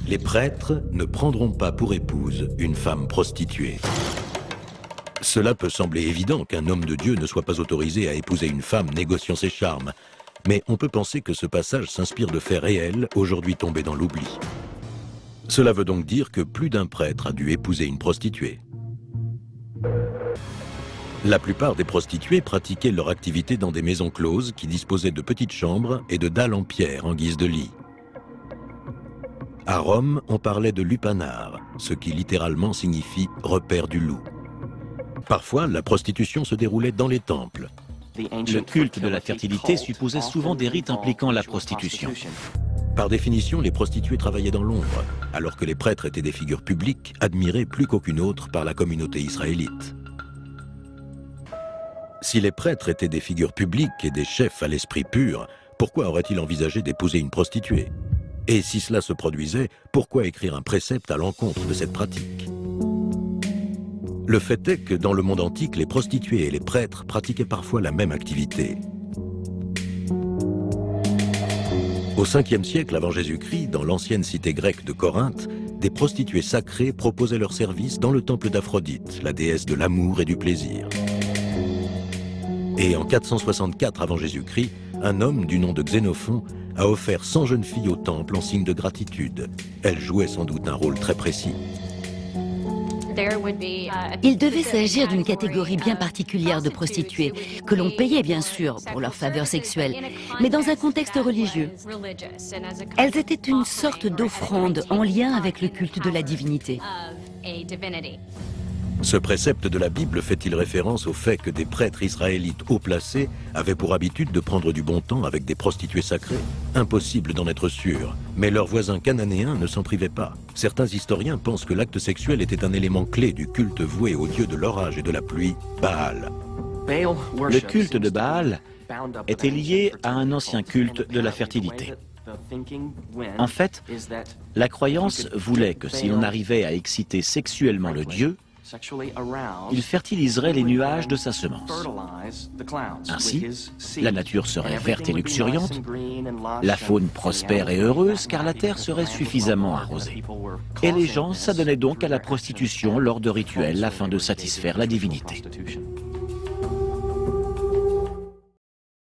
Les prêtres ne prendront pas pour épouse une femme prostituée. Cela peut sembler évident qu'un homme de Dieu ne soit pas autorisé à épouser une femme négociant ses charmes, mais on peut penser que ce passage s'inspire de faits réels, aujourd'hui tombés dans l'oubli. Cela veut donc dire que plus d'un prêtre a dû épouser une prostituée. La plupart des prostituées pratiquaient leur activité dans des maisons closes qui disposaient de petites chambres et de dalles en pierre en guise de lit. À Rome, on parlait de lupanar, ce qui littéralement signifie « repère du loup ». Parfois, la prostitution se déroulait dans les temples. Le culte de la fertilité supposait souvent des rites impliquant la prostitution. Par définition, les prostituées travaillaient dans l'ombre, alors que les prêtres étaient des figures publiques admirées plus qu'aucune autre par la communauté israélite. Si les prêtres étaient des figures publiques et des chefs à l'esprit pur, pourquoi auraient-ils envisagé d'épouser une prostituée? Et si cela se produisait, pourquoi écrire un précepte à l'encontre de cette pratique? Le fait est que dans le monde antique, les prostituées et les prêtres pratiquaient parfois la même activité. Au 5e siècle avant Jésus-Christ, dans l'ancienne cité grecque de Corinthe, des prostituées sacrées proposaient leurs services dans le temple d'Aphrodite, la déesse de l'amour et du plaisir. Et en 464 avant Jésus-Christ, un homme du nom de Xénophon a offert 100 jeunes filles au temple en signe de gratitude. Elles jouaient sans doute un rôle très précis. Il devait s'agir d'une catégorie bien particulière de prostituées, que l'on payait bien sûr pour leur faveur sexuelle, mais dans un contexte religieux. Elles étaient une sorte d'offrande en lien avec le culte de la divinité. Ce précepte de la Bible fait-il référence au fait que des prêtres israélites haut placés avaient pour habitude de prendre du bon temps avec des prostituées sacrées? Impossible d'en être sûr, mais leurs voisins cananéens ne s'en privaient pas. Certains historiens pensent que l'acte sexuel était un élément clé du culte voué au dieu de l'orage et de la pluie, Baal. Le culte de Baal était lié à un ancien culte de la fertilité. En fait, la croyance voulait que si l'on arrivait à exciter sexuellement le dieu, il fertiliserait les nuages de sa semence. Ainsi, la nature serait verte et luxuriante, la faune prospère et heureuse car la terre serait suffisamment arrosée. Et les gens s'adonnaient donc à la prostitution lors de rituels afin de satisfaire la divinité.